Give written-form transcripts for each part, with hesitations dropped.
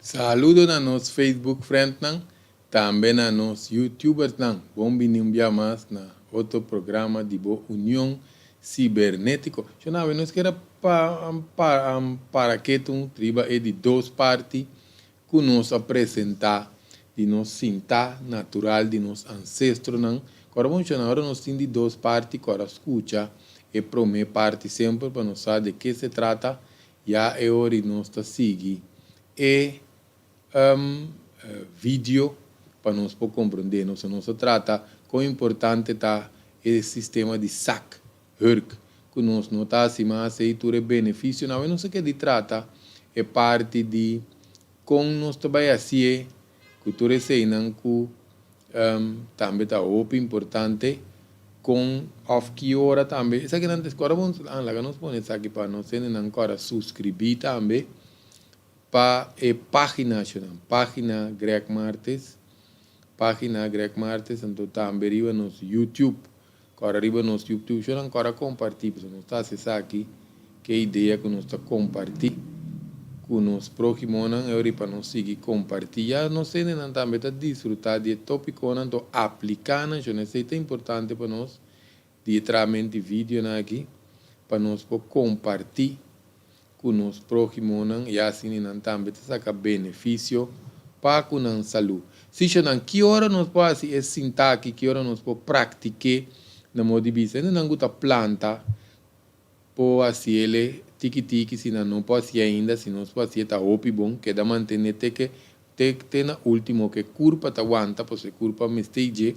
Saludo na nos Facebook friend nang, também na nos YouTubers nang. Bom um dia mais na outro programa de boa União Cibernético. Eu não nos quero para que um triba é de duas partes que nos apresentar de nos sinta natural de nos ancestros nang. Agora vamos chamar nós tem de duas partes para escuta e primeira parte sempre para nós saber de que se trata já é hora de nós seguir e vídeo para nós poder compreender. Não se trata quão importante está esse sistema de SAC, HERC, que nós não está acima de tudo benefício. Não sei o que de trata, é parte de como nós trabalhamos assim, que tu recebes que também está muito importante, com of que hora também. Isso aqui não é agora vamos lá, nós podemos aqui para nós terem agora subscrever também para a página Greg Martes, então também arriba nos YouTube, agora arriba nos YouTube, eu não agora compartilhar, nós está acessando aqui, que ideia que nós está compartilhar, com nos próximos anos, eu para nós seguir compartilhar, nós temos também está desfrutar de tópico, então aplicar, eu não sei, é importante para nós, diretamente vídeo aqui, para nós compartilhar com nos próximos e assim também saca benefício para com a saúde. Se não, que hora nós podemos sentar aqui, que hora nós podemos praticar na modo de vida, não gusta planta, por assim ele tiki se não pode ser ainda, se nós pode ser tá opi bom, que da manter que na último que curva tá aguanta, por ser curva me stage,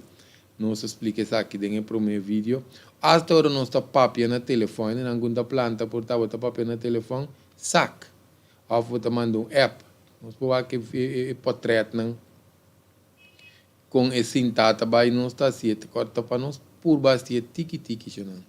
nós explica isso aqui dentro do primeiro vídeo. Hasta agora nós está papia na telefone, não gusta planta, por tá bota papia na telefone, sac. Ou você manda app, nós podemos que portrait não com esse intata vai nós está assim, corta para nós por bastante tiki não.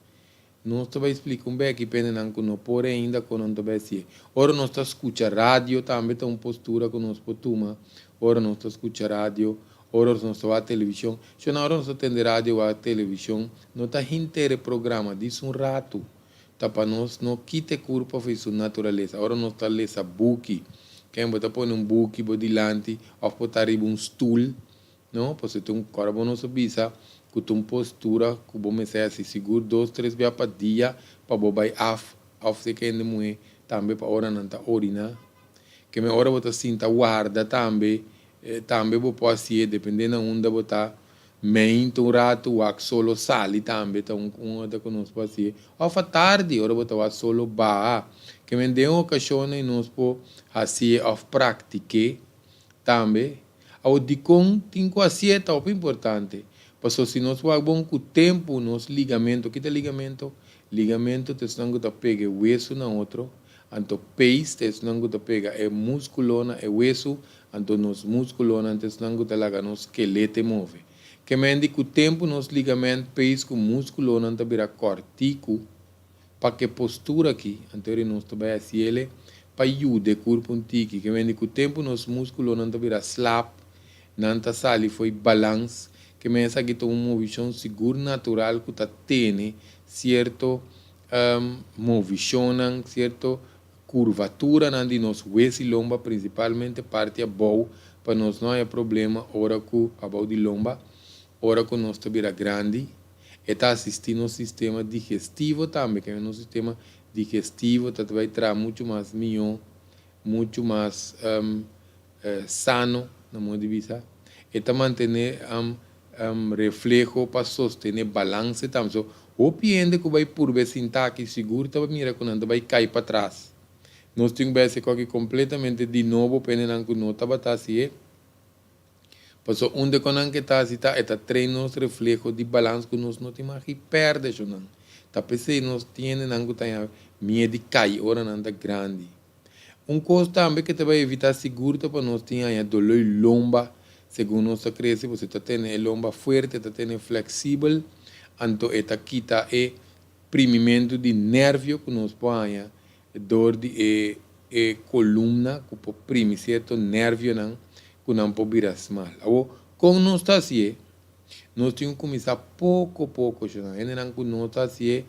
Nós também explica que pena não que não pode ainda com não também assim. Ora nós está escuta rádio também tem uma postura que nós podemos. Ora nós está escuta rádio, ora nós está a televisão. Se na hora nós atende rádio ou a televisão, não está inteiro programa disso rato. Tá para nós não quite corpo fez sua natureza. Ora nós está lesa book, quem bota põe book bodilante, ou botar um stool, não? Porque tem corpo não subisa. Que tem postura, que vamos ser assim, seguro 2-3 vezes por dia, para bobar af se que ainda muito, também para hora não tá orina, que me hora você sinta guarda também, também você pode ser, dependendo de onde você está, mente um rato, ou solo sali também, então outra que nós pode ser, ou à tarde, hora você vai solo ba, que me dê uma ocasião e nós pode assim, of praticar também, ao de com tem que ser top importante. Porque se nós vamos com o tempo, nos ligamento, que é ligamento? Ligamento, te não que pega o hueso na outro, então peis, te não que pega é músculo na é hueso, então nos músculos, te não que laga nos esqueleto move. Que mende com o tempo, nos ligamento, peis com músculo, não te vira cortico, para que postura aqui, então nós também assim ele, para ajudar o corpo um tique, que mende com o tempo, nos músculos, não te vira slap, não te sali, foi balance, que pensa que tem uma visão segura natural que está tendo certo movição, certo curvatura de nosso hueso e lomba, principalmente parte a boa, para nós não há problema hora que a boa de lomba, hora que nós está grande, e está assistindo ao sistema digestivo também, que é um sistema digestivo que vai trazer muito mais melhor, muito mais sano, na modo de vista, e está manter reflejo para sostener balance também. So, o piende que vai por ver sentar aqui seguro, tá mira quando vai cair para trás. Nós temos que ser aqui completamente de novo, pendendo que não tá assim. Porque onde quando que tá assim tá, treino os reflejos de balance que nós não temos que perder, já não. Tá pensei nós temos não que tá medo de cair, ora não tá grande. Coisa também que te vai evitar seguro para nós ter a dolor lomba. Segundo nossa cresce, você está tendo a lomba forte, está tendo flexível, então está quita o primimento de nervio que nos põe, dor de coluna, que pode primir certo nervio, que não pode virar mal. Como nós está assim, nós temos que começar pouco a pouco, ainda não nós está assim,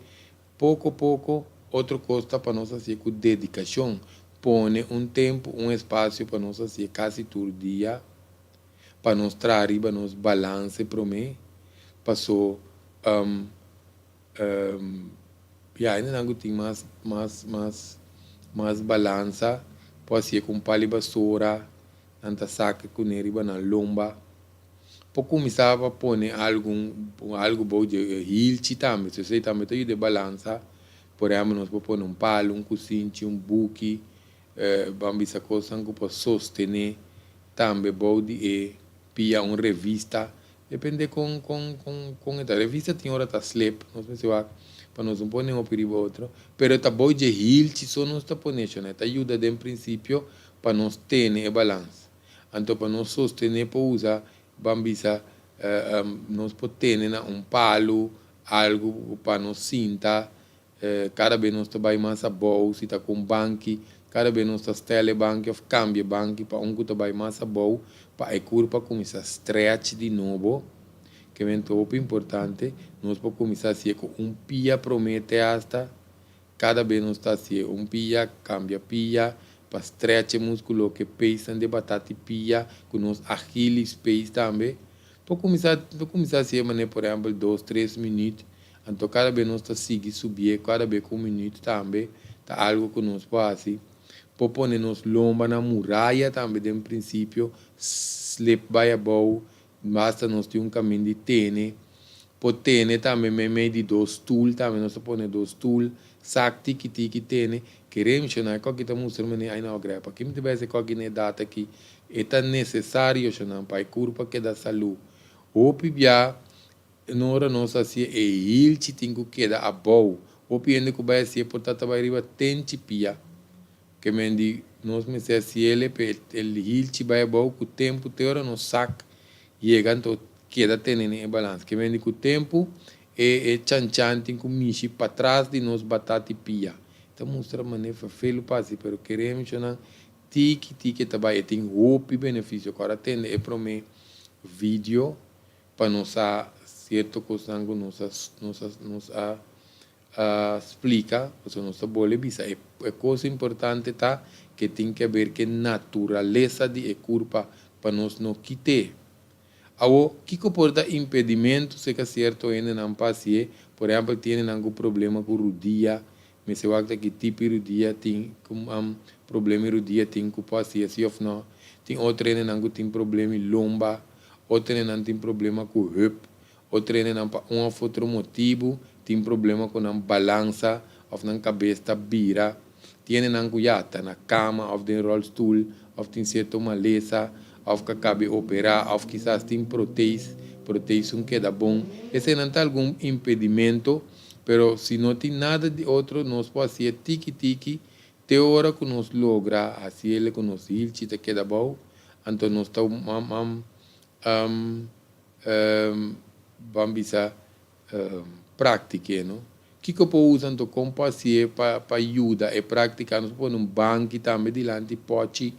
pouco a pouco, outra coisa para nós assim, com dedicação. pone tempo, espaço para nós fazer quase todo dia, para nós trazer, para nós balance para mim, passou ainda não tem mais balança, pode ser com pali basura, tanta saca com neriba na lomba, para começar a pôr algo bom de hilti também, se você também tem de balança, por exemplo, nós podemos pôr palo, cozinho, buque, vamos essa coisa para sostener, também bom de pia revista, depende com a revista tem hora tá slip, não sei se para nós não pôr um perigo outro, pero tá bom de hilti, só nós tá ponendo, né? Tá ajuda de princípio para nós ter a balança, então para nós sostener para usar bambisa nós podemos ter palo, algo para nós cinta, cada vez nós trabalhamos mais a boa, se está com banco, cada vez nós estamos banco, ou cambia banco, para que trabalhe mais a boa, para a curva começar a stretch de novo, que é muito importante, nós podemos começar a ser com pia promete hasta, cada vez nós está assim, pia, cambia pia, para stretch músculo que pensam de batata pia, com os achiles pés também. Para começar a ser, por exemplo, 2, 3 minutos. Então, cada vez nós está seguindo subir, cada vez com 1 minuto também, tá algo que nós fazemos. Para pôr nos lomba na muralha também, de princípio, slip by a bow, basta nós ter caminho de tênis. Para tênis também, meio de 2 tools, também nós põe 2 tools, sac, tiki, tênis. Queremos chamar qualquer que estamos mostrando aí na grepa. Que me tivesse qualquer data aqui é necessário chamar para a curva que dá saúde. O pibia na hora nossa assim é ele tem que dar a boa. O piende que vai ser portanto vai riba tente pia. Que mendi nós me se assim ele ele vai boa com o tempo te hora no sac chegando queda tendo em balanço. Que mendi com o tempo é chan tem com mishi para trás de nós batata pia. Então mostra maneira feio passe, pero queremos chamar tiki trabalho tem roupa e benefício. Agora tem para mim vídeo para nós certo coisa nos explica, porque nós boleh bisa é coisa importante tá que tem que ver que natureza de curva para nós não quitar. Ao que comporta impedimento se que certo ainda não passe, por exemplo, tem algum problema com rodia, mas se acha que tipo de rodia tem problema rodia tem que passe assim ou não, tem outro ainda não tem problema lomba, outro ainda não tem problema com hip, outro ainda não outro motivo tem problema com a balança ou na cabeça vira, tem não cuidata na cama ou no rollstool ou tem certa maleza ou que cabe operar ou quizás tem proteína que dá bom, esse não tem algum impedimento, pero se não tem nada de outro nós podemos fazer tiki te hora que nós logra assim ele que nós hilchita que dá bom, então nós estamos vamos prática, não? Que eu posso usar então como paciente para ajudar e praticar, nós podemos banco também delante pode,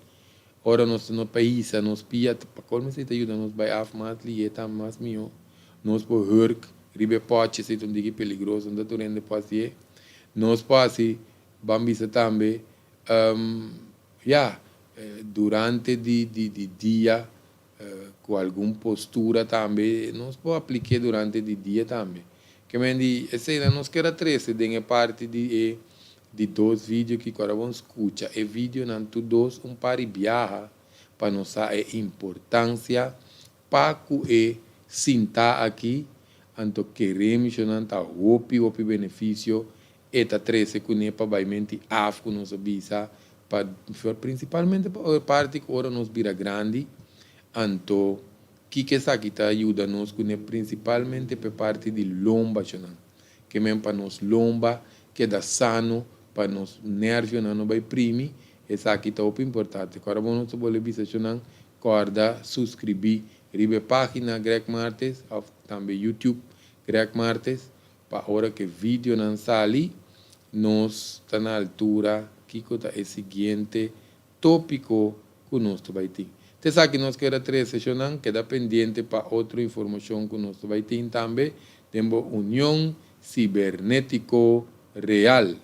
ora nós no país, nós pia para como se te ajuda nós vai afmat lieta mais mio, nós por hurk, ribe pode se tu diga perigoso, então durante paciente, nós passe vamos também, durante de dia com alguma postura também, nós podemos aplicar durante o dia também. Que mendi, esse nós quer trazer de parte de 2 vídeos que agora vamos escutar. E vídeo não tu 2 par de viaja para nós a importância para que sentar aqui, então queremos não tá o benefício e tá trazer com ne para baimente af com nossa visa para principalmente para a parte que agora nos vira grande. Então, que essa aqui ajuda nos principalmente para parte de lomba, que mesmo para nos lomba, que dá sano, para nos nervos não vai primi, essa aqui está muito importante. Agora, vamos poder ver corda, subscrever, ribe página Greg Martes, ou também YouTube Greg Martes, para a hora que o vídeo não sale, nós está na altura, que é o seguinte tópico que nós vai ter. Te sabe que nós queremos 3 sessões, queda pendiente para outra informação que nós vai ter também. Temos União Cibernético Real.